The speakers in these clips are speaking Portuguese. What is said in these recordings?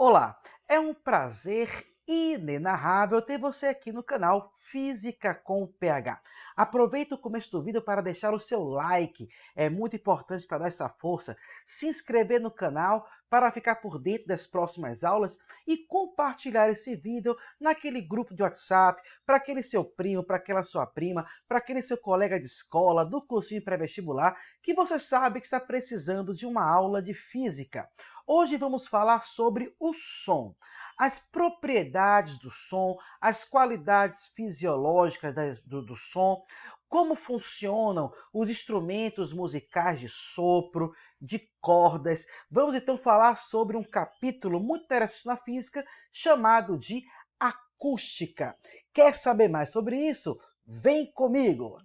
Olá, é um prazer inenarrável ter você aqui no canal Física com PH. Aproveita o começo do vídeo para deixar o seu like, é muito importante para dar essa força, se inscrever no canal para ficar por dentro das próximas aulas e compartilhar esse vídeo naquele grupo de WhatsApp, para aquele seu primo, para aquela sua prima, para aquele seu colega de escola, do cursinho pré-vestibular, que você sabe que está precisando de uma aula de física. Hoje vamos falar sobre o som, as propriedades do som, as qualidades fisiológicas do som, como funcionam os instrumentos musicais de sopro, de cordas. Vamos então falar sobre um capítulo muito interessante na física chamado de acústica. Quer saber mais sobre isso? Vem comigo!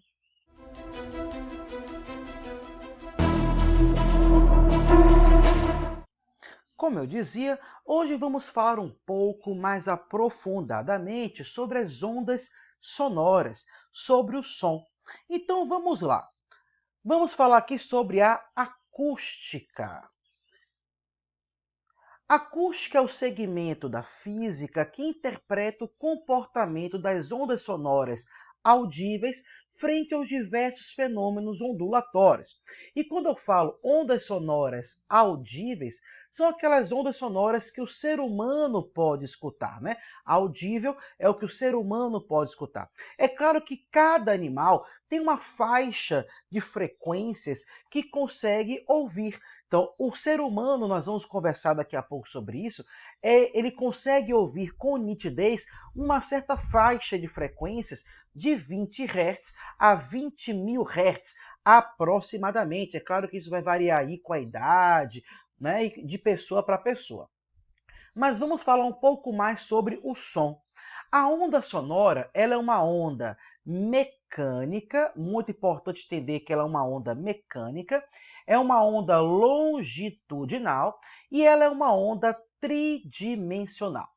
Como eu dizia, hoje vamos falar um pouco mais aprofundadamente sobre as ondas sonoras, sobre o som. Então vamos lá. Vamos falar aqui sobre a acústica. Acústica é o segmento da física que interpreta o comportamento das ondas sonoras audíveis frente aos diversos fenômenos ondulatórios. E quando eu falo ondas sonoras audíveis, são aquelas ondas sonoras que o ser humano pode escutar, né? Audível é o que o ser humano pode escutar. É claro que cada animal tem uma faixa de frequências que consegue ouvir. Então, o ser humano, nós vamos conversar daqui a pouco sobre isso, ele consegue ouvir com nitidez uma certa faixa de frequências de 20 Hz a 20 mil Hz aproximadamente. É claro que isso vai variar aí com a idade, né, de pessoa para pessoa. Mas vamos falar um pouco mais sobre o som. A onda sonora, ela é uma onda mecânica, muito importante entender que ela é uma onda mecânica, é uma onda longitudinal e ela é uma onda tridimensional.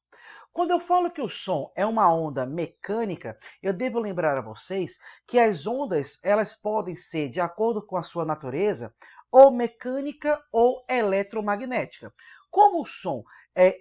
Quando eu falo que o som é uma onda mecânica, eu devo lembrar a vocês que as ondas elas podem ser, de acordo com a sua natureza, ou mecânica ou eletromagnética. Como o som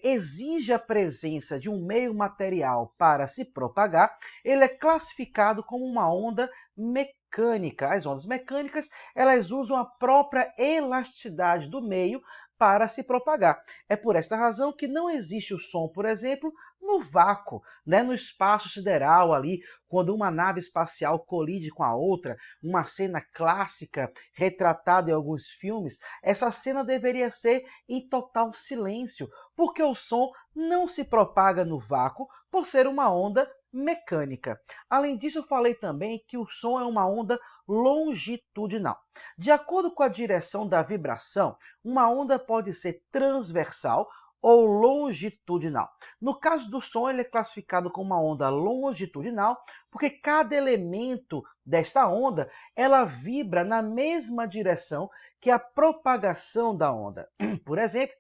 exige a presença de um meio material para se propagar, ele é classificado como uma onda mecânica. As ondas mecânicas elas usam a própria elasticidade do meio para se propagar. É por esta razão que não existe o som, por exemplo, no vácuo, né? No espaço sideral ali, quando uma nave espacial colide com a outra, uma cena clássica retratada em alguns filmes, essa cena deveria ser em total silêncio, porque o som não se propaga no vácuo por ser uma onda mecânica. Além disso, eu falei também que o som é uma onda longitudinal. De acordo com a direção da vibração, uma onda pode ser transversal ou longitudinal. No caso do som, ele é classificado como uma onda longitudinal, porque cada elemento desta onda, ela vibra na mesma direção que a propagação da onda. Por exemplo,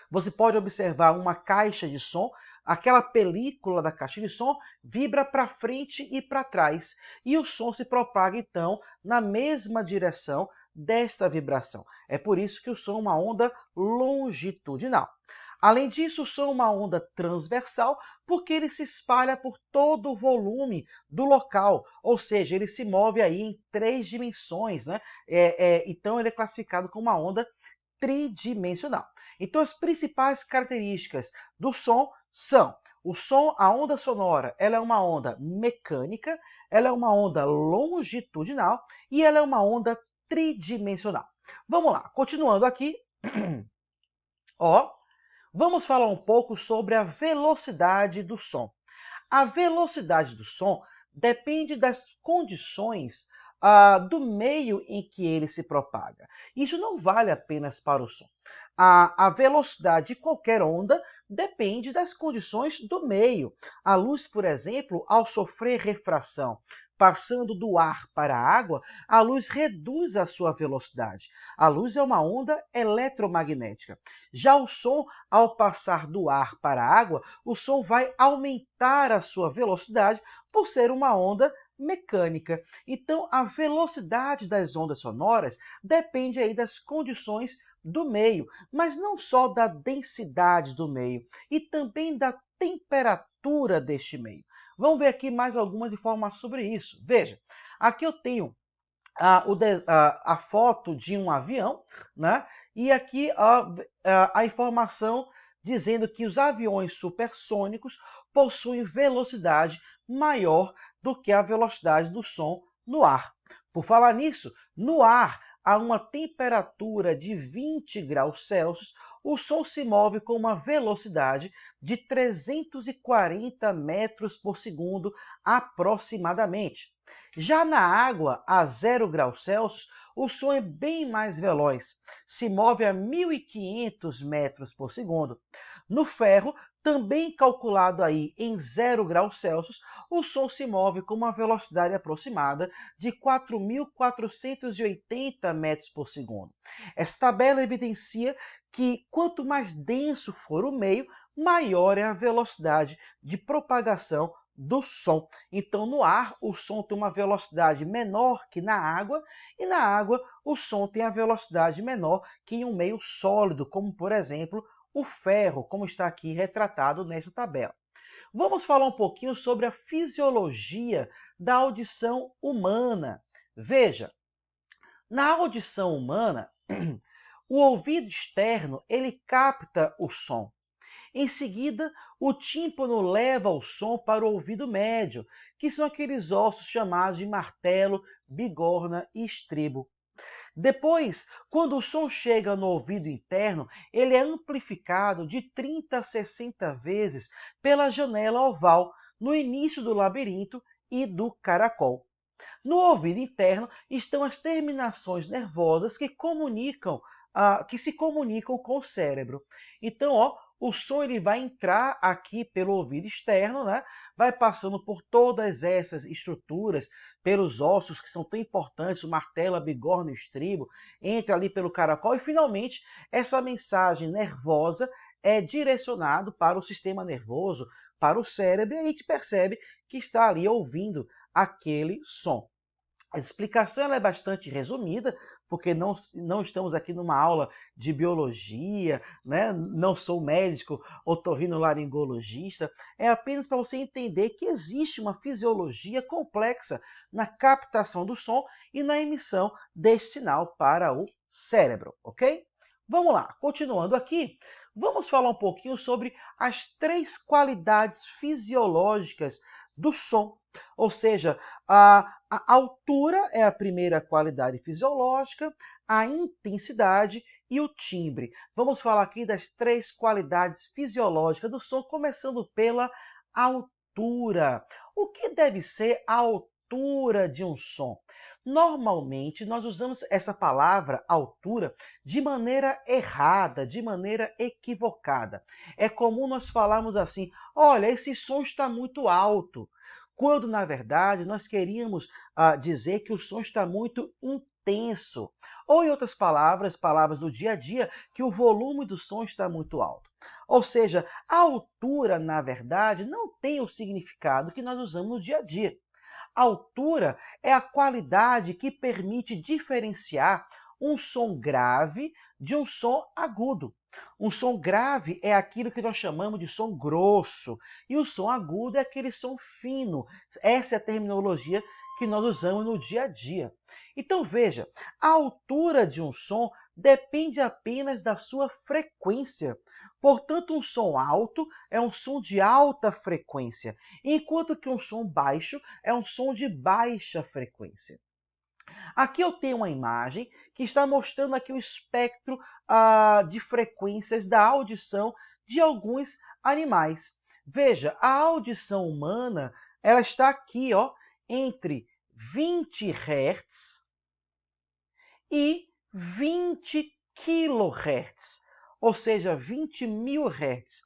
você pode observar uma caixa de som, aquela película da caixa de som vibra para frente e para trás, e o som se propaga então na mesma direção desta vibração. É por isso que o som é uma onda longitudinal. Além disso, o som é uma onda transversal porque ele se espalha por todo o volume do local, ou seja, ele se move aí em 3 dimensões, né? Então ele é classificado como uma onda tridimensional. Então, as principais características do som são o som, a onda sonora, ela é uma onda mecânica, ela é uma onda longitudinal e ela é uma onda tridimensional. Vamos lá, continuando aqui, ó, vamos falar um pouco sobre a velocidade do som. A velocidade do som depende das condições do meio em que ele se propaga. Isso não vale apenas para o som. A velocidade de qualquer onda depende das condições do meio. A luz, por exemplo, ao sofrer refração, passando do ar para a água, a luz reduz a sua velocidade. A luz é uma onda eletromagnética. Já o som, ao passar do ar para a água, o som vai aumentar a sua velocidade por ser uma onda mecânica. Então, a velocidade das ondas sonoras depende aí das condições do meio, mas não só da densidade do meio, e também da temperatura deste meio. Vamos ver aqui mais algumas informações sobre isso. Veja, aqui eu tenho a foto de um avião, né? E aqui a informação dizendo que os aviões supersônicos possuem velocidade maior do que a velocidade do som no ar. Por falar nisso, no ar, a uma temperatura de 20 graus Celsius, o som se move com uma velocidade de 340 metros por segundo aproximadamente. Já na água, a 0 graus Celsius, o som é bem mais veloz, se move a 1.500 metros por segundo. No ferro, também calculado aí em 0 graus Celsius, o som se move com uma velocidade aproximada de 4.480 metros por segundo. Essa tabela evidencia que quanto mais denso for o meio, maior é a velocidade de propagação do som. Então, no ar, o som tem uma velocidade menor que na água, e na água, o som tem a velocidade menor que em um meio sólido, como, por exemplo, o ferro, como está aqui retratado nessa tabela. Vamos falar um pouquinho sobre a fisiologia da audição humana. Veja, na audição humana, o ouvido externo ele capta o som. Em seguida, o tímpano leva o som para o ouvido médio, que são aqueles ossos chamados de martelo, bigorna e estribo. Depois, quando o som chega no ouvido interno, ele é amplificado de 30 a 60 vezes pela janela oval, no início do labirinto e do caracol. No ouvido interno estão as terminações nervosas que se comunicam com o cérebro. Então, o som ele vai entrar aqui pelo ouvido externo, né? Vai passando por todas essas estruturas, pelos ossos que são tão importantes, o martelo, a bigorna e o estribo, entra ali pelo caracol e finalmente essa mensagem nervosa é direcionada para o sistema nervoso, para o cérebro, e aí a gente percebe que está ali ouvindo aquele som. A explicação é bastante resumida, porque não estamos aqui numa aula de biologia, né? Não sou médico otorrinolaringologista, é apenas para você entender que existe uma fisiologia complexa na captação do som e na emissão deste sinal para o cérebro, ok? Vamos lá, continuando aqui, vamos falar um pouquinho sobre as 3 qualidades fisiológicas do som. Ou seja, a altura é a primeira qualidade fisiológica, a intensidade e o timbre. Vamos falar aqui das 3 qualidades fisiológicas do som, começando pela altura. O que deve ser a altura de um som? Normalmente, nós usamos essa palavra altura de maneira errada, de maneira equivocada. É comum nós falarmos assim, olha, esse som está muito alto, quando, na verdade, nós queríamos dizer que o som está muito intenso. Ou, em outras palavras, palavras do dia a dia, que o volume do som está muito alto. Ou seja, a altura, na verdade, não tem o significado que nós usamos no dia a dia. A altura é a qualidade que permite diferenciar um som grave de um som agudo. Um som grave é aquilo que nós chamamos de som grosso, e o som agudo é aquele som fino. Essa é a terminologia que nós usamos no dia a dia. Então veja, a altura de um som depende apenas da sua frequência. Portanto, um som alto é um som de alta frequência, enquanto que um som baixo é um som de baixa frequência. Aqui eu tenho uma imagem que está mostrando aqui o espectro de frequências da audição de alguns animais. Veja, a audição humana ela está aqui entre 20 Hz e 20 kHz, ou seja, 20.000 Hz.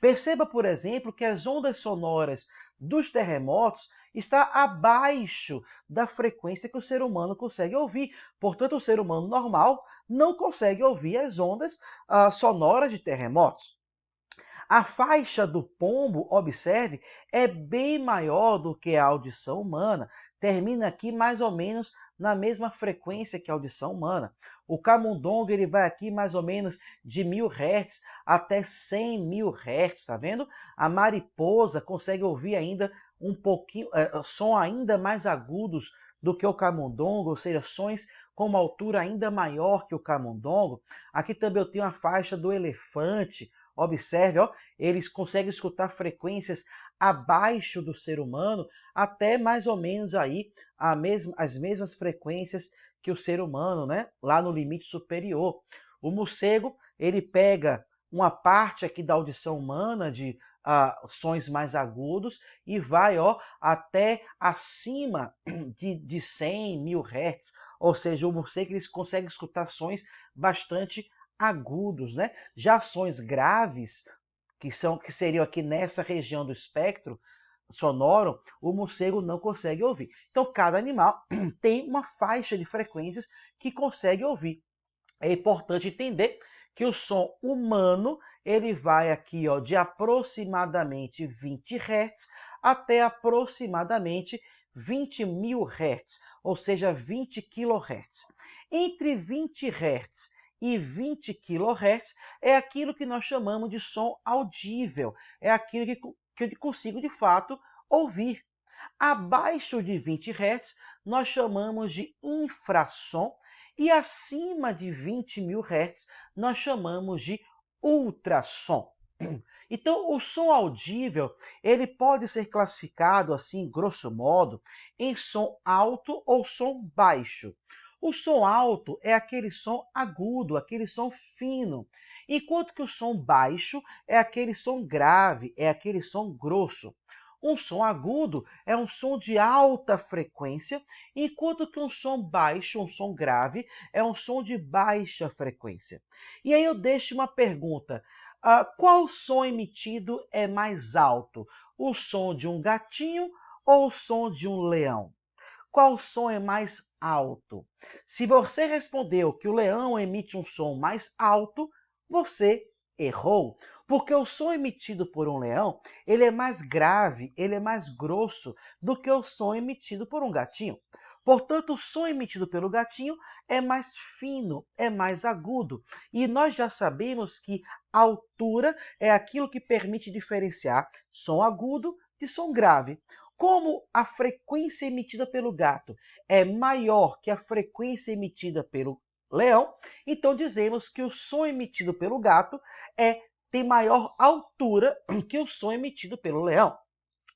Perceba, por exemplo, que as ondas sonoras dos terremotos está abaixo da frequência que o ser humano consegue ouvir. Portanto, o ser humano normal não consegue ouvir as ondas sonoras de terremotos. A faixa do pombo, observe, é bem maior do que a audição humana. Termina aqui mais ou menos na mesma frequência que a audição humana. O camundongo ele vai aqui mais ou menos de 1000 Hz até 100.000 Hz, tá vendo? A mariposa consegue ouvir ainda um pouquinho, som ainda mais agudos do que o camundongo, ou seja, sons com uma altura ainda maior que o camundongo. Aqui também eu tenho a faixa do elefante. Observe, ó, eles conseguem escutar frequências abaixo do ser humano, até mais ou menos aí as mesmas frequências que o ser humano, né? Lá no limite superior. O morcego, ele pega uma parte aqui da audição humana de sons mais agudos e vai, ó, até acima de 100.000 Hz. Ou seja, o morcego eles conseguem escutar sons bastante agudos, né? Já sons graves, que seriam aqui nessa região do espectro sonoro, o morcego não consegue ouvir. Então, cada animal tem uma faixa de frequências que consegue ouvir. É importante entender que o som humano ele vai aqui, ó, de aproximadamente 20 Hz até aproximadamente 20.000 Hz, ou seja, 20 kHz. Entre 20 Hz e 20 kHz é aquilo que nós chamamos de som audível, é aquilo que eu consigo de fato ouvir. Abaixo de 20 Hz nós chamamos de infrassom e acima de 20.000 Hz nós chamamos de ultrassom. Então, o som audível ele pode ser classificado assim, grosso modo, em som alto ou som baixo. O som alto é aquele som agudo, aquele som fino, enquanto que o som baixo é aquele som grave, é aquele som grosso. Um som agudo é um som de alta frequência, enquanto que um som baixo, um som grave, é um som de baixa frequência. E aí eu deixo uma pergunta: qual som emitido é mais alto? O som de um gatinho ou o som de um leão? Qual som é mais alto? Se você respondeu que o leão emite um som mais alto, você errou, porque o som emitido por um leão, ele é mais grave, ele é mais grosso do que o som emitido por um gatinho. Portanto, o som emitido pelo gatinho é mais fino, é mais agudo. E nós já sabemos que a altura é aquilo que permite diferenciar som agudo de som grave. Como a frequência emitida pelo gato é maior que a frequência emitida pelo leão, então dizemos que o som emitido pelo gato tem maior altura que o som emitido pelo leão.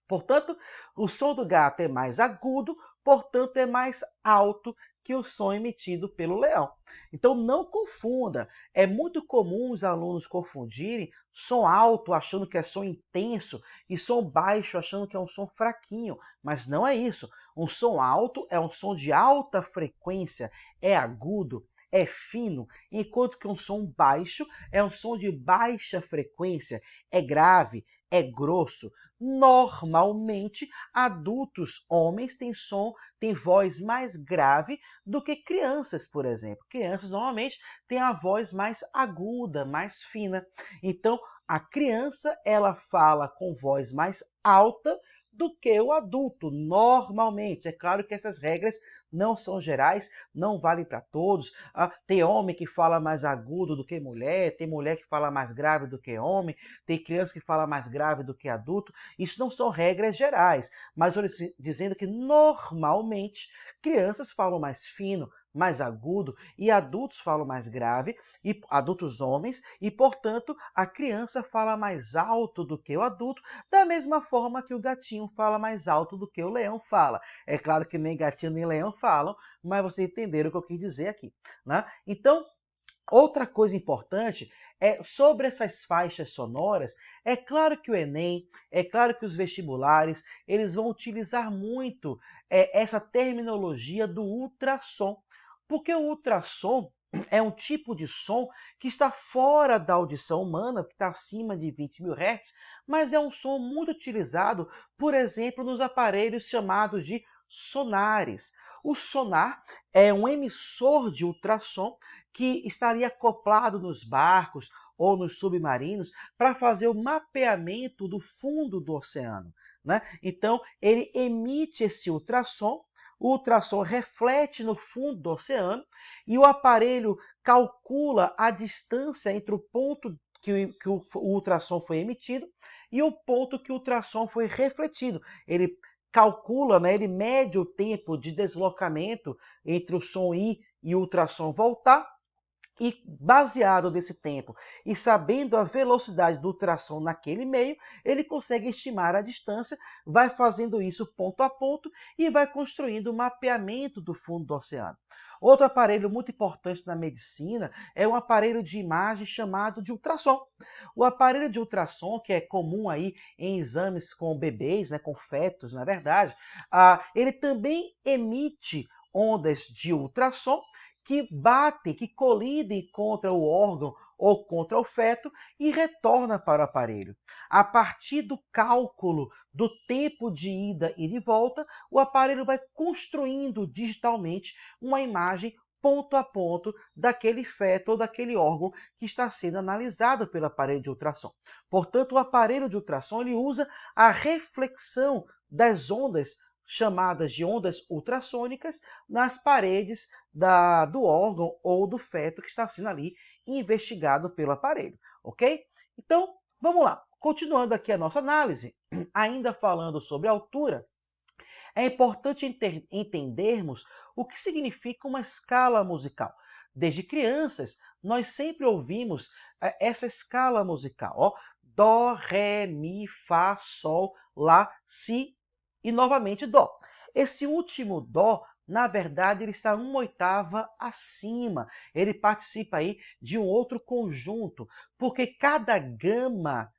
Portanto, o som do gato é mais agudo, portanto, é mais alto que o som emitido pelo leão. Então, não confunda. É muito comum os alunos confundirem som alto achando que é som intenso e som baixo achando que é um som fraquinho, mas não é isso. Um som alto é um som de alta frequência, é agudo, é fino, enquanto que um som baixo é um som de baixa frequência, é grave, é grosso. Normalmente, adultos homens têm voz mais grave do que crianças, por exemplo. Crianças normalmente têm a voz mais aguda, mais fina. Então, a criança ela fala com voz mais alta do que o adulto, normalmente. É claro que essas regras não são gerais, não valem para todos. Tem homem que fala mais agudo do que mulher, tem mulher que fala mais grave do que homem, tem criança que fala mais grave do que adulto. Isso não são regras gerais, mas eu estou dizendo que normalmente crianças falam mais fino, mais agudo e adultos falam mais grave, e adultos homens, e portanto a criança fala mais alto do que o adulto, da mesma forma que o gatinho fala mais alto do que o leão fala. É claro que nem gatinho nem leão falam, mas vocês entenderam o que eu quis dizer aqui, né? Então, outra coisa importante é sobre essas faixas sonoras. É claro que o Enem, é claro que os vestibulares, eles vão utilizar muito essa terminologia do ultrassom, porque o ultrassom é um tipo de som que está fora da audição humana, que está acima de 20.000 Hz, mas é um som muito utilizado, por exemplo, nos aparelhos chamados de sonares. O sonar é um emissor de ultrassom que estaria acoplado nos barcos ou nos submarinos para fazer o mapeamento do fundo do oceano, né? Então, ele emite esse ultrassom o ultrassom reflete no fundo do oceano e o aparelho calcula a distância entre o ponto que o ultrassom foi emitido e o ponto que o ultrassom foi refletido. Ele calcula, né, ele mede o tempo de deslocamento entre o som ir e o ultrassom voltar, e baseado nesse tempo e sabendo a velocidade do ultrassom naquele meio, ele consegue estimar a distância, vai fazendo isso ponto a ponto e vai construindo o mapeamento do fundo do oceano. Outro aparelho muito importante na medicina é um aparelho de imagem chamado de ultrassom. O aparelho de ultrassom, que é comum aí em exames com bebês, né, com fetos, na verdade, ele também emite ondas de ultrassom que batem, que colidem contra o órgão ou contra o feto e retorna para o aparelho. A partir do cálculo do tempo de ida e de volta, o aparelho vai construindo digitalmente uma imagem ponto a ponto daquele feto ou daquele órgão que está sendo analisado pelo aparelho de ultrassom. Portanto, o aparelho de ultrassom ele usa a reflexão das ondas chamadas de ondas ultrassônicas nas paredes do órgão ou do feto que está sendo ali investigado pelo aparelho, ok? Então, vamos lá. Continuando aqui a nossa análise, ainda falando sobre altura, é importante entendermos o que significa uma escala musical. Desde crianças, nós sempre ouvimos essa escala musical. Ó, dó, ré, mi, fá, sol, lá, si e novamente dó. Esse último dó, na verdade, ele está uma oitava acima. Ele participa aí de um outro conjunto, porque cada gama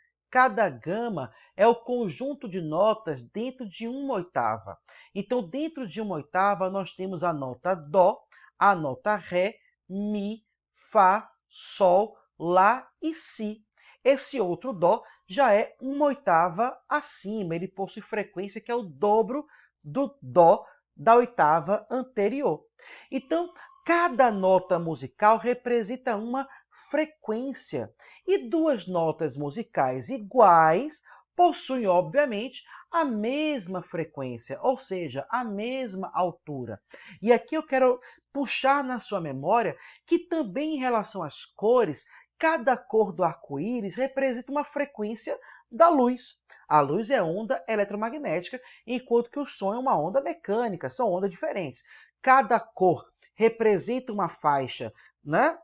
é o conjunto de notas dentro de uma oitava. Então, dentro de uma oitava, nós temos a nota dó, a nota ré, mi, fá, sol, lá e si. Esse outro dó já é uma oitava acima, ele possui frequência que é o dobro do dó da oitava anterior. Então, cada nota musical representa uma frequência e duas notas musicais iguais possuem, obviamente, a mesma frequência, ou seja, a mesma altura. E aqui eu quero puxar na sua memória que também em relação às cores, cada cor do arco-íris representa uma frequência da luz. A luz é onda eletromagnética, enquanto que o som é uma onda mecânica, são ondas diferentes. Cada cor representa uma faixa, né,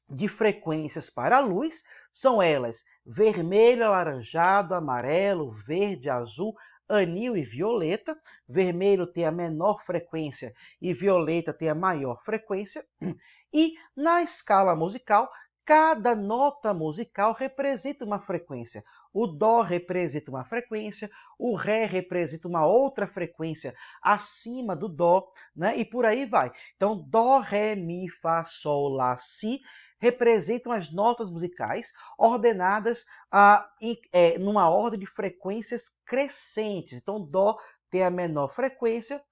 de frequências para a luz, são elas vermelho, alaranjado, amarelo, verde, azul, anil e violeta. Vermelho tem a menor frequência e violeta tem a maior frequência. E na escala musical, cada nota musical representa uma frequência. O dó representa uma frequência, o ré representa uma outra frequência acima do dó, né? E por aí vai. Então, dó, ré, mi, fá, sol, lá, si representam as notas musicais ordenadas numa ordem de frequências crescentes. Então, dó tem a menor frequência,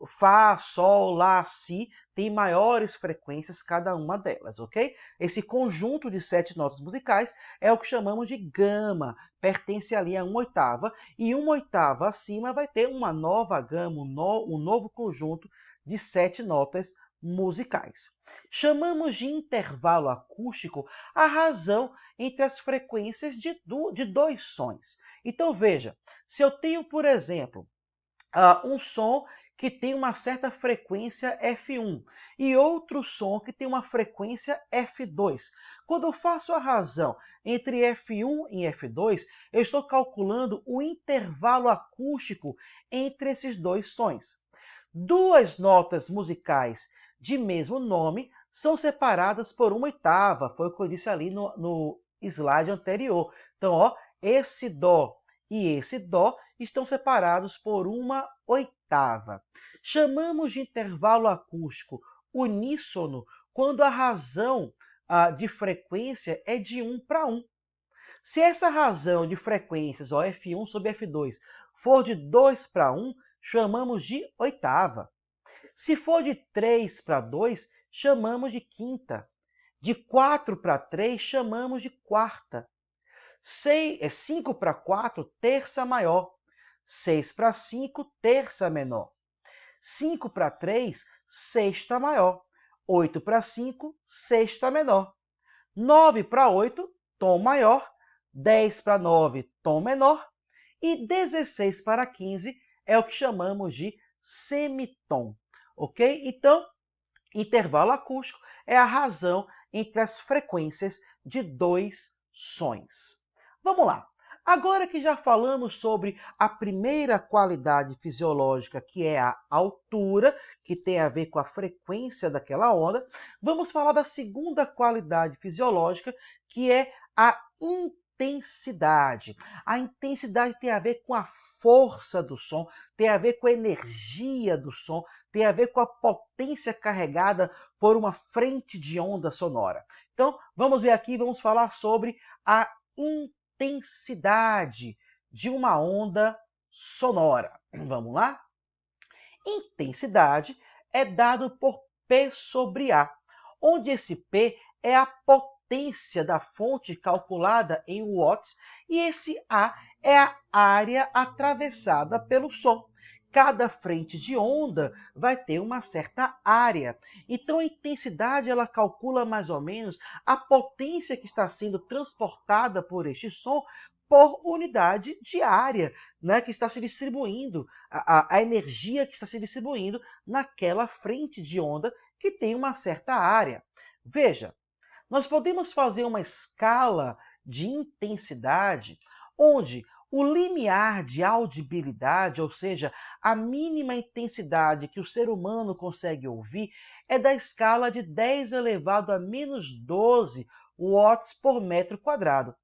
fá, sol, lá, si tem maiores frequências cada uma delas, ok? Esse conjunto de 7 notas musicais é o que chamamos de gama, pertence ali a uma oitava, e uma oitava acima vai ter uma nova gama, um novo conjunto de 7 notas musicais. Chamamos de intervalo acústico a razão entre as frequências de dois sons. Então veja, se eu tenho, por exemplo, um som que tem uma certa frequência F1 e outro som que tem uma frequência F2. Quando eu faço a razão entre F1 e F2, eu estou calculando o intervalo acústico entre esses dois sons. Duas notas musicais de mesmo nome são separadas por uma oitava, foi o que eu disse ali no slide anterior. Então, ó, esse dó e esse dó estão separados por uma oitava. Chamamos de intervalo acústico uníssono quando a razão de frequência é de 1 para 1. Se essa razão de frequências, ó, F1 sobre F2, for de 2 para 1, chamamos de oitava. Se for de 3 para 2, chamamos de quinta. De 4 para 3, chamamos de quarta. 5 para 4, terça maior. 6 para 5, terça menor. 5 para 3, sexta maior. 8 para 5, sexta menor. 9 para 8, tom maior. 10 para 9, tom menor. E 16 para 15 é o que chamamos de semitom. Ok? Então, intervalo acústico é a razão entre as frequências de dois sons. Vamos lá. Agora que já falamos sobre a primeira qualidade fisiológica, que é a altura, que tem a ver com a frequência daquela onda, vamos falar da segunda qualidade fisiológica, que é a intensidade. A intensidade tem a ver com a força do som, tem a ver com a energia do som, tem a ver com a potência carregada por uma frente de onda sonora. Então, vamos ver aqui, vamos falar sobre a intensidade de uma onda sonora. Vamos lá? Intensidade é dado por P sobre A, onde esse P é a potência da fonte calculada em watts e esse A é a área atravessada pelo som. Cada frente de onda vai ter uma certa área. Então, a intensidade ela calcula mais ou menos a potência que está sendo transportada por este som por unidade de área, né, que está se distribuindo, a energia que está se distribuindo naquela frente de onda que tem uma certa área. Veja, nós podemos fazer uma escala de intensidade onde o limiar de audibilidade, ou seja, a mínima intensidade que o ser humano consegue ouvir, é da escala de 10 elevado a menos 12 watts por metro quadrado.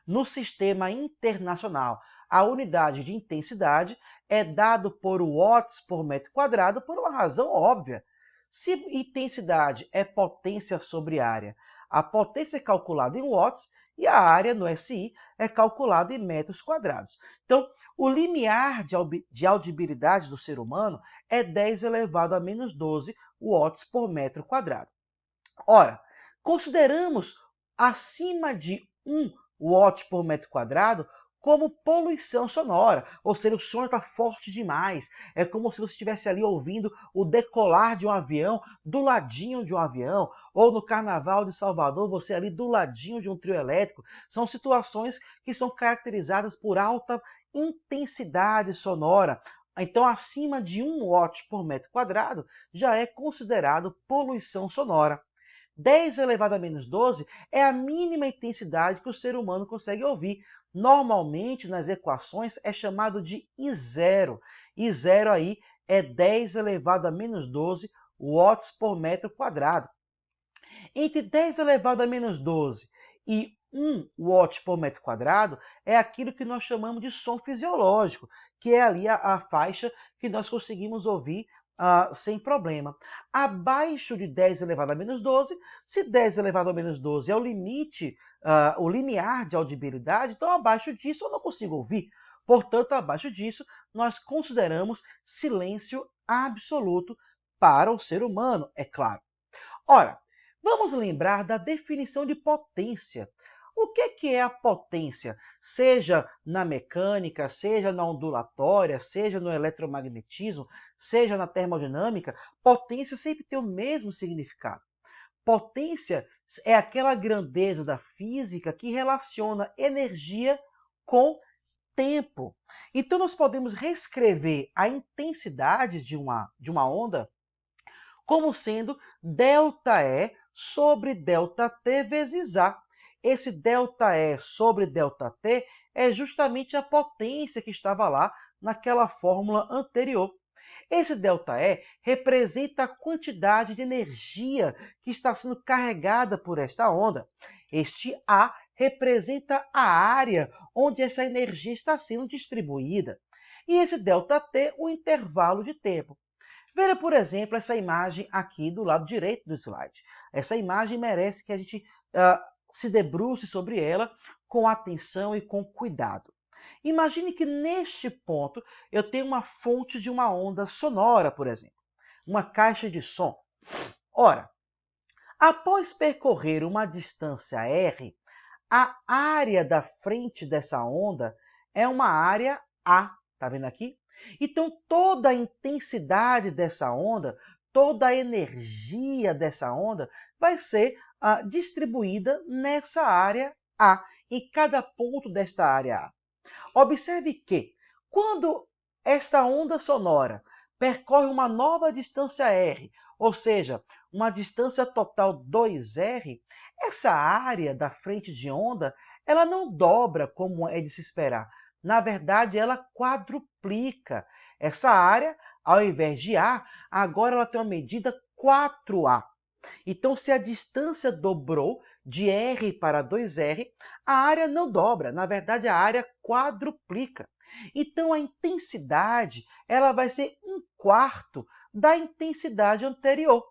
No sistema internacional, a unidade de intensidade é dado por watts por metro quadrado por uma razão óbvia. Se intensidade é potência sobre área, a potência é calculada em watts e a área no SI é calculada em metros quadrados. Então, o limiar de audibilidade do ser humano é 10 elevado a menos 12 watts por metro quadrado. Ora, consideramos acima de 1 watt por metro quadrado como poluição sonora, ou seja, o som está forte demais. É como se você estivesse ali ouvindo o decolar de um avião do ladinho de um avião, ou no Carnaval de Salvador, você ali do ladinho de um trio elétrico. São situações que são caracterizadas por alta intensidade sonora. Então, acima de 1 watt por metro quadrado já é considerado poluição sonora. 10 elevado a menos 12 é a mínima intensidade que o ser humano consegue ouvir. Normalmente, nas equações, é chamado de I0. I0 aí é 10 elevado a menos 12 watts por metro quadrado. Entre 10 elevado a menos 12 e 1 watt por metro quadrado é aquilo que nós chamamos de som fisiológico, que é ali a faixa que nós conseguimos ouvir sem problema. Abaixo de 10 elevado a menos 12, se 10 elevado a menos 12 é o limite, o limiar de audibilidade, então abaixo disso eu não consigo ouvir. Portanto, abaixo disso, nós consideramos silêncio absoluto para o ser humano, é claro. Ora, vamos lembrar da definição de potência. O que é a potência? Seja na mecânica, seja na ondulatória, seja no eletromagnetismo, seja na termodinâmica, potência sempre tem o mesmo significado. Potência é aquela grandeza da física que relaciona energia com tempo. Então, nós podemos reescrever a intensidade de uma onda como sendo ΔE sobre ΔT vezes A. Esse ΔE sobre ΔT é justamente a potência que estava lá naquela fórmula anterior. Esse ΔE representa a quantidade de energia que está sendo carregada por esta onda. Este A representa a área onde essa energia está sendo distribuída. E esse ΔT, o intervalo de tempo. Veja, por exemplo, essa imagem aqui do lado direito do slide. Essa imagem merece que a gente se debruce sobre ela com atenção e com cuidado. Imagine que neste ponto eu tenho uma fonte de uma onda sonora, por exemplo, uma caixa de som. Ora, após percorrer uma distância r, a área da frente dessa onda é uma área A, tá vendo aqui? Então, toda a intensidade dessa onda, toda a energia dessa onda vai ser distribuída nessa área A, em cada ponto desta área A. Observe que, quando esta onda sonora percorre uma nova distância r, ou seja, uma distância total 2r, essa área da frente de onda ela não dobra como é de se esperar. Na verdade, ela quadruplica. Essa área, ao invés de A, agora ela tem uma medida 4A. Então, se a distância dobrou de R para 2R, a área não dobra, na verdade a área quadruplica. Então, a intensidade ela vai ser 1/4 da intensidade anterior,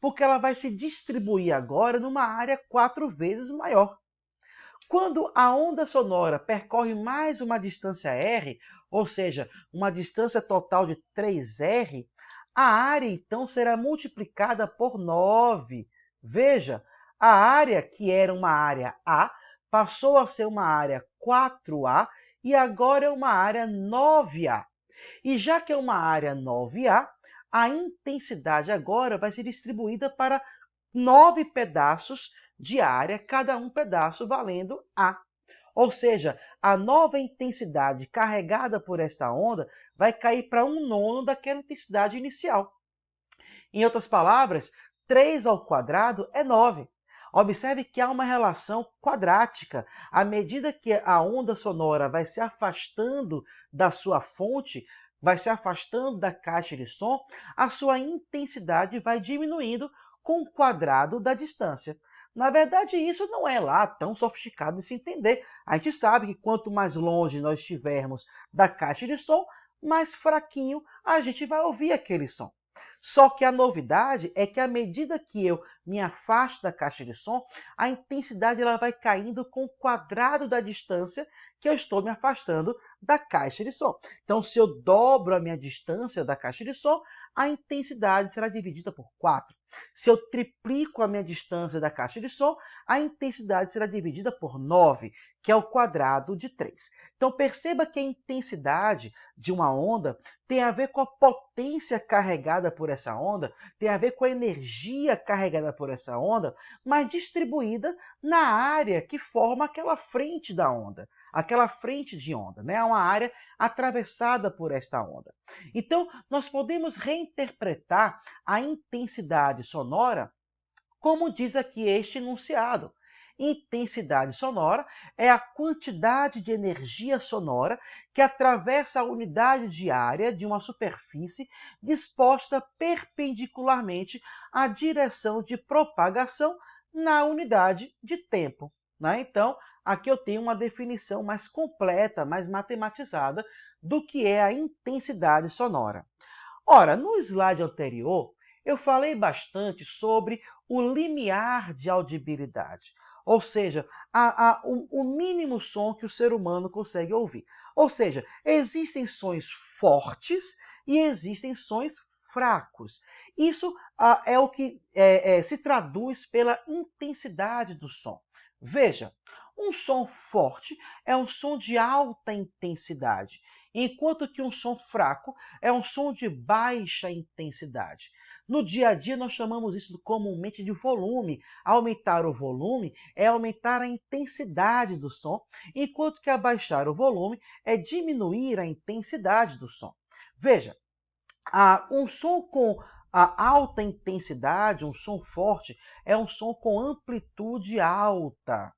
porque ela vai se distribuir agora numa área 4 vezes maior. Quando a onda sonora percorre mais uma distância r, ou seja, uma distância total de 3r, a área então será multiplicada por 9. Veja, a área que era uma área A passou a ser uma área 4A e agora é uma área 9A. E já que é uma área 9A, a intensidade agora vai ser distribuída para 9 pedaços de área, cada um pedaço valendo A. Ou seja, a nova intensidade carregada por esta onda vai cair para 1/9 daquela intensidade inicial. Em outras palavras, 3 ao quadrado é 9. Observe que há uma relação quadrática. À medida que a onda sonora vai se afastando da sua fonte, vai se afastando da caixa de som, a sua intensidade vai diminuindo com o quadrado da distância. Na verdade, isso não é lá tão sofisticado de se entender. A gente sabe que quanto mais longe nós estivermos da caixa de som, mais fraquinho a gente vai ouvir aquele som. Só que a novidade é que à medida que eu me afasto da caixa de som, a intensidade ela vai caindo com o quadrado da distância que eu estou me afastando da caixa de som. Então, se eu dobro a minha distância da caixa de som, a intensidade será dividida por 4. Se eu triplico a minha distância da caixa de som, a intensidade será dividida por 9, que é o quadrado de 3. Então, perceba que a intensidade de uma onda tem a ver com a potência carregada por essa onda, tem a ver com a energia carregada por essa onda, mas distribuída na área que forma aquela frente da onda, aquela frente de onda, né? Uma área atravessada por esta onda. Então, nós podemos reinterpretar a intensidade sonora como diz aqui este enunciado. Intensidade sonora é a quantidade de energia sonora que atravessa a unidade de área de uma superfície disposta perpendicularmente à direção de propagação na unidade de tempo. Né? Então, aqui eu tenho uma definição mais completa, mais matematizada do que é a intensidade sonora. Ora, no slide anterior, eu falei bastante sobre o limiar de audibilidade, ou seja, o mínimo som que o ser humano consegue ouvir. Ou seja, existem sons fortes e existem sons fracos. Isso é o que se traduz pela intensidade do som. Veja, um som forte é um som de alta intensidade, enquanto que um som fraco é um som de baixa intensidade. No dia a dia, nós chamamos isso comumente de volume. Aumentar o volume é aumentar a intensidade do som, enquanto que abaixar o volume é diminuir a intensidade do som. Veja, um som com a alta intensidade, um som forte, é um som com amplitude alta.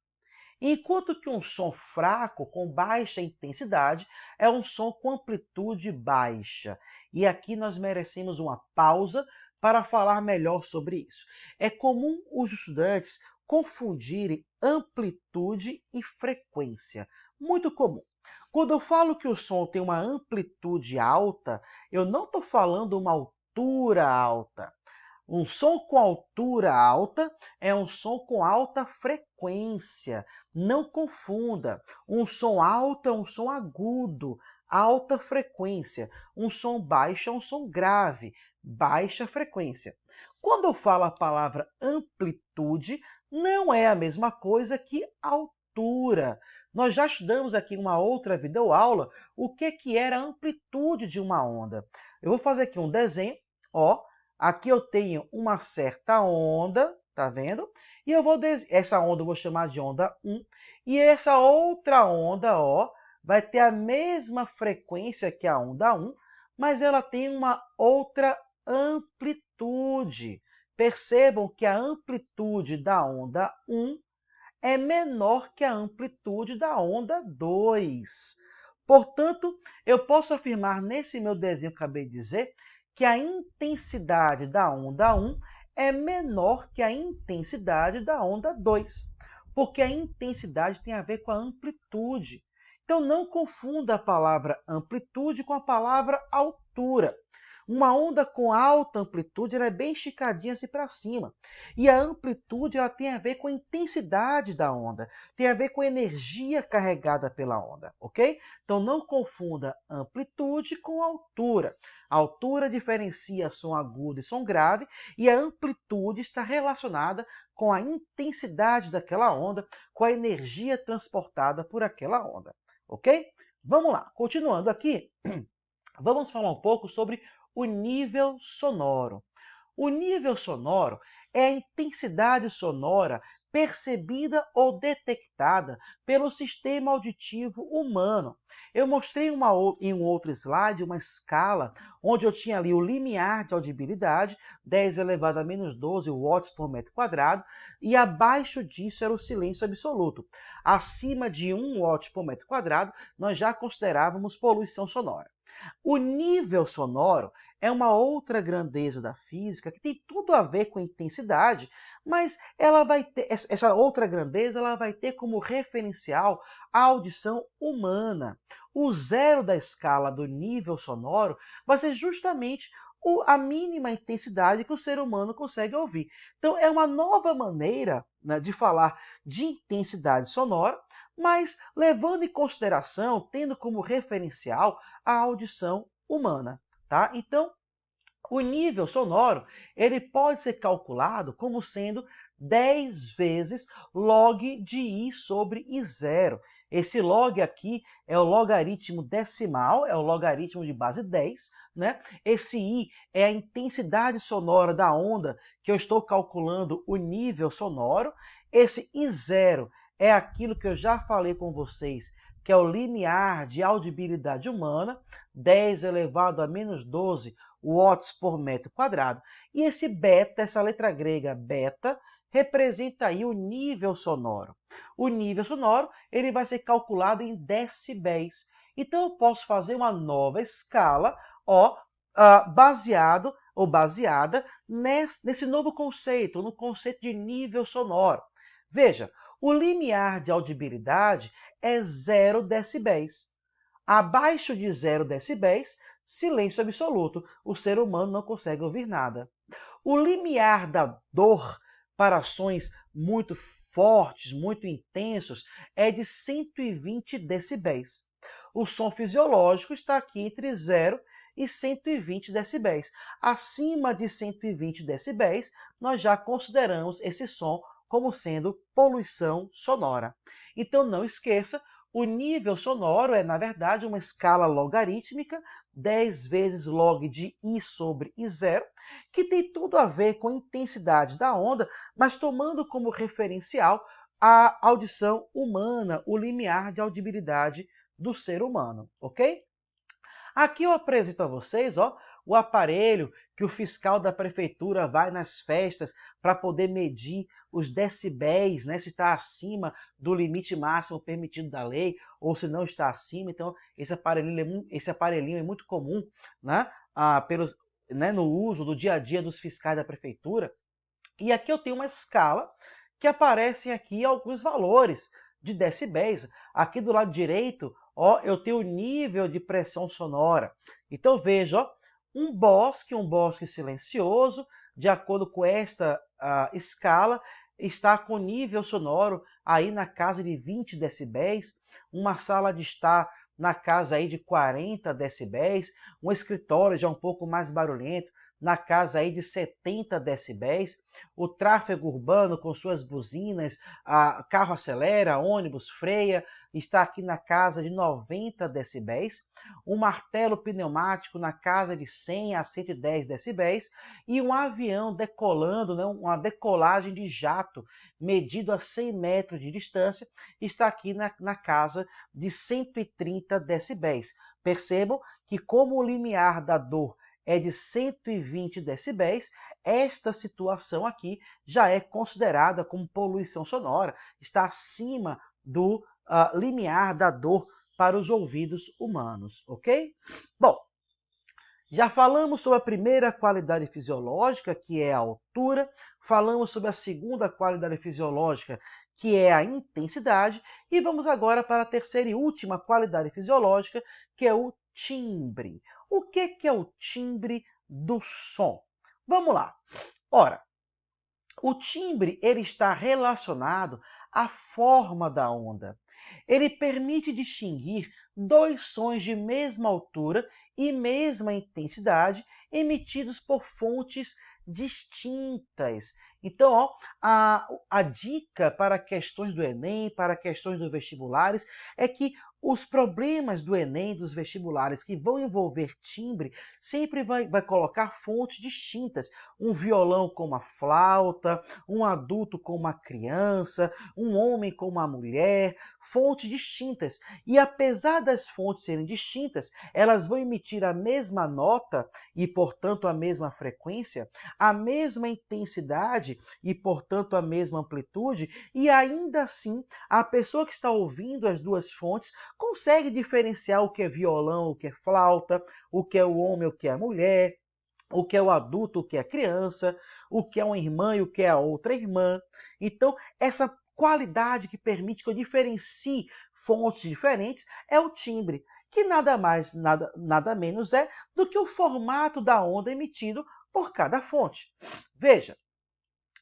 Enquanto que um som fraco, com baixa intensidade, é um som com amplitude baixa. E aqui nós merecemos uma pausa para falar melhor sobre isso. É comum os estudantes confundirem amplitude e frequência. Muito comum. Quando eu falo que o som tem uma amplitude alta, eu não estou falando uma altura alta. Um som com altura alta é um som com alta frequência. Não confunda. Um som alto é um som agudo, alta frequência. Um som baixo é um som grave, baixa frequência. Quando eu falo a palavra amplitude, não é a mesma coisa que altura. Nós já estudamos aqui em uma outra videoaula o que era a amplitude de uma onda. Eu vou fazer aqui um desenho, ó. Aqui eu tenho uma certa onda, tá vendo? E essa onda eu vou chamar de onda 1. E essa outra onda, ó, vai ter a mesma frequência que a onda 1, mas ela tem uma outra amplitude. Percebam que a amplitude da onda 1 é menor que a amplitude da onda 2. Portanto, eu posso afirmar nesse meu desenho que eu acabei de dizer que a intensidade da onda 1 é menor que a intensidade da onda 2, porque a intensidade tem a ver com a amplitude. Então, não confunda a palavra amplitude com a palavra altura. Uma onda com alta amplitude ela é bem esticadinha assim para cima. E a amplitude ela tem a ver com a intensidade da onda, tem a ver com a energia carregada pela onda, ok? Então não confunda amplitude com altura. A altura diferencia som agudo e som grave, e a amplitude está relacionada com a intensidade daquela onda, com a energia transportada por aquela onda, ok? Vamos lá, continuando aqui, vamos falar um pouco sobre o nível sonoro. O nível sonoro é a intensidade sonora percebida ou detectada pelo sistema auditivo humano. Eu mostrei em um outro slide uma escala onde eu tinha ali o limiar de audibilidade, 10 elevado a menos 12 watts por metro quadrado, e abaixo disso era o silêncio absoluto. Acima de 1 watt por metro quadrado, nós já considerávamos poluição sonora. O nível sonoro é uma outra grandeza da física que tem tudo a ver com a intensidade, mas ela vai ter, essa outra grandeza ela vai ter como referencial a audição humana. O zero da escala do nível sonoro vai ser justamente a mínima intensidade que o ser humano consegue ouvir. Então, é uma nova maneira, né, de falar de intensidade sonora, mas levando em consideração, tendo como referencial a audição humana. Tá? Então, o nível sonoro ele pode ser calculado como sendo 10 vezes log de I sobre I0. Esse log aqui é o logaritmo decimal, é o logaritmo de base 10. Né? Esse I é a intensidade sonora da onda que eu estou calculando o nível sonoro. Esse I0 é aquilo que eu já falei com vocês, que é o limiar de audibilidade humana, 10 elevado a menos 12 watts por metro quadrado. E esse beta, essa letra grega beta, representa aí o nível sonoro. O nível sonoro ele vai ser calculado em decibéis. Então eu posso fazer uma nova escala, ó, baseado ou baseada nesse novo conceito, no conceito de nível sonoro. Veja, o limiar de audibilidade é 0 decibéis. Abaixo de 0 decibéis, silêncio absoluto. O ser humano não consegue ouvir nada. O limiar da dor para sons muito fortes, muito intensos, é de 120 decibéis. O som fisiológico está aqui entre 0 e 120 decibéis. Acima de 120 decibéis, nós já consideramos esse som como sendo poluição sonora. Então não esqueça, o nível sonoro é, na verdade, uma escala logarítmica, 10 vezes log de I sobre I0, que tem tudo a ver com a intensidade da onda, mas tomando como referencial a audição humana, o limiar de audibilidade do ser humano, ok? Aqui eu apresento a vocês, ó, o aparelho que o fiscal da prefeitura vai nas festas para poder medir os decibéis, né, se está acima do limite máximo permitido da lei ou se não está acima. Então, esse aparelhinho é muito comum, né, no uso do dia a dia dos fiscais da prefeitura. E aqui eu tenho uma escala que aparecem aqui alguns valores de decibéis. Aqui do lado direito, ó, eu tenho o nível de pressão sonora. Então veja, ó, um bosque silencioso, de acordo com esta escala, está com nível sonoro aí na casa de 20 decibéis, uma sala de estar na casa aí de 40 decibéis, um escritório já um pouco mais barulhento, na casa aí de 70 decibéis, o tráfego urbano com suas buzinas, carro acelera, ônibus freia, está aqui na casa de 90 decibéis, um martelo pneumático na casa de 100 a 110 decibéis e um avião decolando, né, uma decolagem de jato medido a 100 metros de distância, está aqui na casa de 130 decibéis. Percebam que como o limiar da dor é de 120 decibéis, esta situação aqui já é considerada como poluição sonora, está acima do limiar da dor para os ouvidos humanos, ok? Bom, já falamos sobre a primeira qualidade fisiológica, que é a altura, falamos sobre a segunda qualidade fisiológica, que é a intensidade, e vamos agora para a terceira e última qualidade fisiológica, que é o timbre. O que é o timbre do som? Vamos lá. Ora, o timbre ele está relacionado à forma da onda. Ele permite distinguir dois sons de mesma altura e mesma intensidade emitidos por fontes distintas. Então, ó, a dica para questões do Enem, para questões dos vestibulares, é que os problemas do Enem, dos vestibulares que vão envolver timbre, sempre vai colocar fontes distintas. Um violão com uma flauta, um adulto com uma criança, um homem com uma mulher, fontes distintas. E apesar das fontes serem distintas, elas vão emitir a mesma nota e, portanto, a mesma frequência, a mesma intensidade e, portanto, a mesma amplitude, e ainda assim, a pessoa que está ouvindo as duas fontes consegue diferenciar o que é violão, o que é flauta, o que é o homem, o que é a mulher, o que é o adulto, o que é a criança, o que é uma irmã e o que é a outra irmã. Então, essa qualidade que permite que eu diferencie fontes diferentes é o timbre, que nada mais, nada menos é do que o formato da onda emitido por cada fonte. Veja,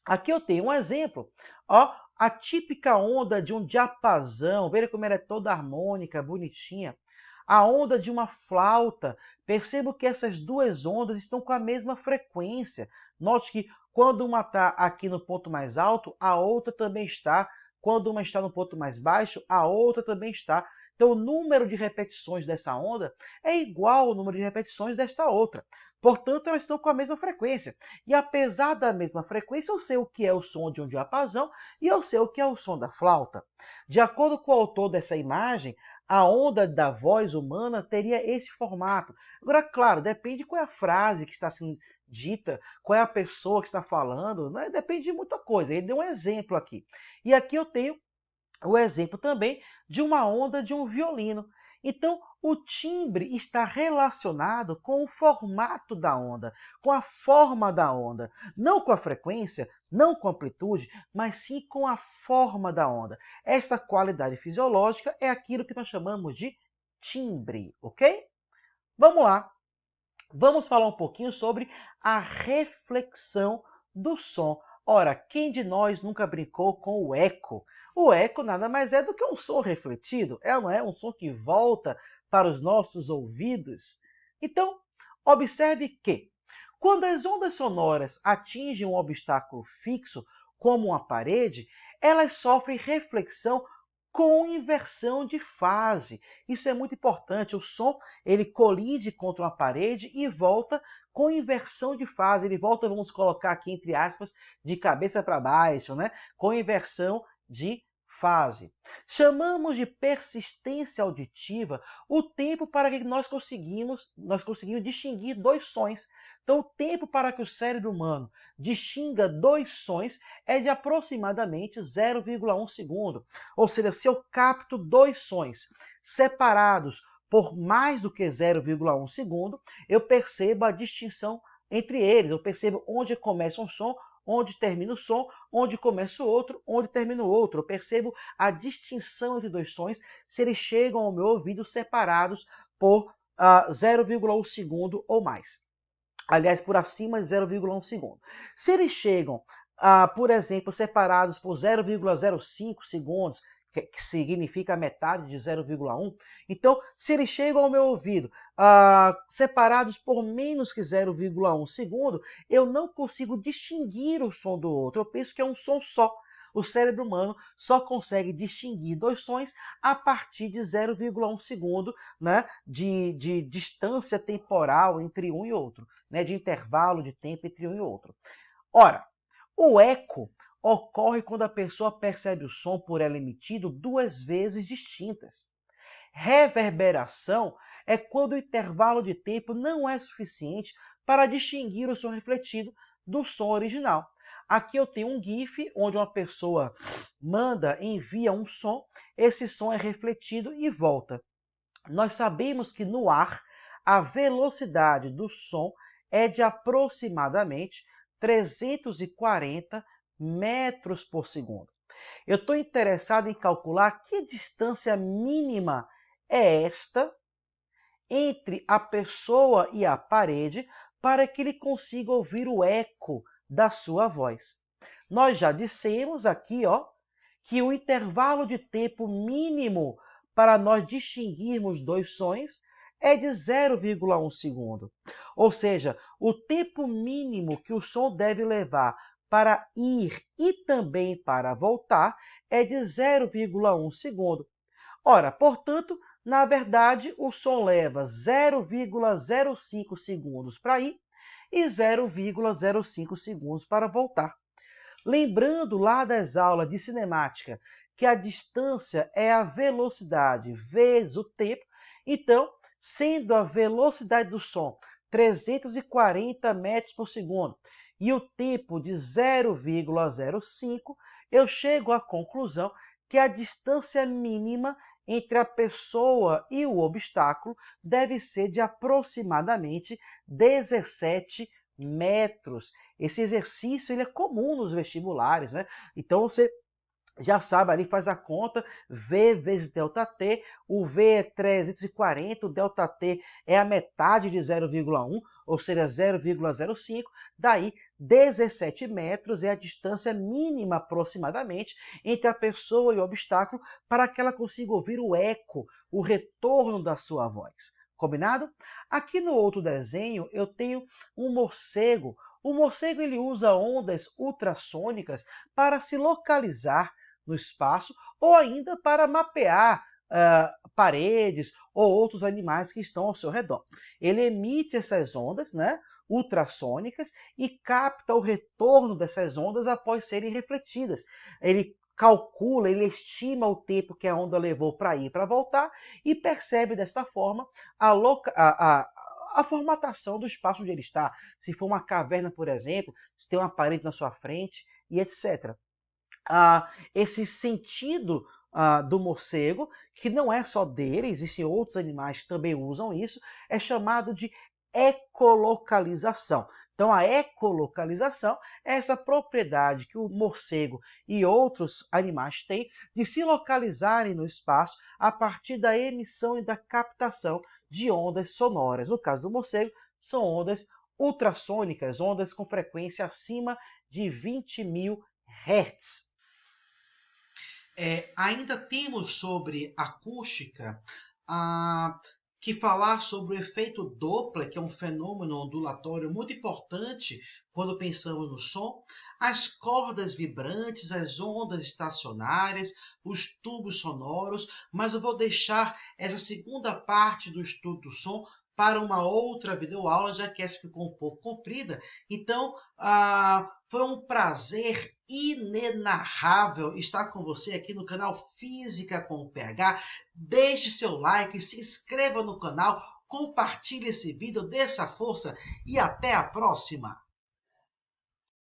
aqui eu tenho um exemplo. Ó, a típica onda de um diapasão, veja como ela é toda harmônica, bonitinha. A onda de uma flauta, percebo que essas duas ondas estão com a mesma frequência. Note que quando uma está aqui no ponto mais alto, a outra também está. Quando uma está no ponto mais baixo, a outra também está. Então, o número de repetições dessa onda é igual ao número de repetições desta outra. Portanto, elas estão com a mesma frequência. E apesar da mesma frequência, eu sei o que é o som de um diapasão e eu sei o que é o som da flauta. De acordo com o autor dessa imagem, a onda da voz humana teria esse formato. Agora, claro, depende qual é a frase que está sendo dita, qual é a pessoa que está falando, né? Depende de muita coisa. Ele deu um exemplo aqui. E aqui eu tenho o exemplo também de uma onda de um violino. Então, o timbre está relacionado com o formato da onda, com a forma da onda, não com a frequência, não com a amplitude, mas sim com a forma da onda. Esta qualidade fisiológica é aquilo que nós chamamos de timbre, ok? Vamos lá. Vamos falar um pouquinho sobre a reflexão do som. Ora, quem de nós nunca brincou com o eco? O eco nada mais é do que um som refletido, não é? Um som que volta para os nossos ouvidos. Então, observe que, quando as ondas sonoras atingem um obstáculo fixo, como uma parede, elas sofrem reflexão com inversão de fase. Isso é muito importante. O som ele colide contra uma parede e volta com inversão de fase. Ele volta, vamos colocar aqui entre aspas, de cabeça para baixo, né? Com inversão de fase. Chamamos de persistência auditiva o tempo para que nós conseguimos distinguir dois sons. Então, o tempo para que o cérebro humano distinga dois sons é de aproximadamente 0,1 segundo. Ou seja, se eu capto dois sons separados por mais do que 0,1 segundo, eu percebo a distinção entre eles. Eu percebo onde começa um som, onde termina o som, onde começa o outro, onde termina o outro. Eu percebo a distinção entre dois sons se eles chegam ao meu ouvido separados por 0,1 segundo ou mais. Aliás, por acima de 0,1 segundo. Se eles chegam, por exemplo, separados por 0,05 segundos, que significa metade de 0,1, então, se eles chegam ao meu ouvido separados por menos que 0,1 segundo, eu não consigo distinguir o som do outro. Eu penso que é um som só. O cérebro humano só consegue distinguir dois sons a partir de 0,1 segundo, né, de distância temporal entre um e outro, né, de intervalo de tempo entre um e outro. Ora, o eco ocorre quando a pessoa percebe o som por ela emitido duas vezes distintas. Reverberação é quando o intervalo de tempo não é suficiente para distinguir o som refletido do som original. Aqui eu tenho um GIF onde uma pessoa envia um som, esse som é refletido e volta. Nós sabemos que no ar a velocidade do som é de aproximadamente 340 metros por segundo. Eu estou interessado em calcular que distância mínima é esta entre a pessoa e a parede para que ele consiga ouvir o eco da sua voz. Nós já dissemos aqui, que o intervalo de tempo mínimo para nós distinguirmos dois sons é de 0,1 segundo. Ou seja, o tempo mínimo que o som deve levar para ir e também para voltar é de 0,1 segundo. Ora, portanto, na verdade, o som leva 0,05 segundos para ir e 0,05 segundos para voltar. Lembrando lá das aulas de cinemática que a distância é a velocidade vezes o tempo, então, sendo a velocidade do som 340 metros por segundo e o tempo de 0,05, eu chego à conclusão que a distância mínima entre a pessoa e o obstáculo deve ser de aproximadamente 17 metros. Esse exercício ele é comum nos vestibulares, né? Então você já sabe, ali faz a conta, V vezes ΔT, o V é 340, o ΔT é a metade de 0,1, ou seja, 0,05, daí 17 metros é a distância mínima aproximadamente entre a pessoa e o obstáculo para que ela consiga ouvir o eco, o retorno da sua voz. Combinado? Aqui no outro desenho eu tenho um morcego. O morcego ele usa ondas ultrassônicas para se localizar no espaço ou ainda para mapear paredes ou outros animais que estão ao seu redor. Ele emite essas ondas, né, ultrassônicas e capta o retorno dessas ondas após serem refletidas. Ele calcula, ele estima o tempo que a onda levou para ir e para voltar e percebe desta forma a formatação do espaço onde ele está. Se for uma caverna, por exemplo, se tem uma parede na sua frente e etc. Esse sentido do morcego, que não é só dele, existem outros animais que também usam isso, é chamado de ecolocalização. Então, a ecolocalização é essa propriedade que o morcego e outros animais têm de se localizarem no espaço a partir da emissão e da captação de ondas sonoras. No caso do morcego, são ondas ultrassônicas, ondas com frequência acima de 20.000 Hz. Ainda temos sobre acústica que falar sobre o efeito Doppler, que é um fenômeno ondulatório muito importante quando pensamos no som, as cordas vibrantes, as ondas estacionárias, os tubos sonoros, mas eu vou deixar essa segunda parte do estudo do som para uma outra videoaula, já que essa ficou um pouco comprida. Então, foi um prazer inenarrável estar com você aqui no canal Física com PH. Deixe seu like, se inscreva no canal, compartilhe esse vídeo, dê essa força e até a próxima!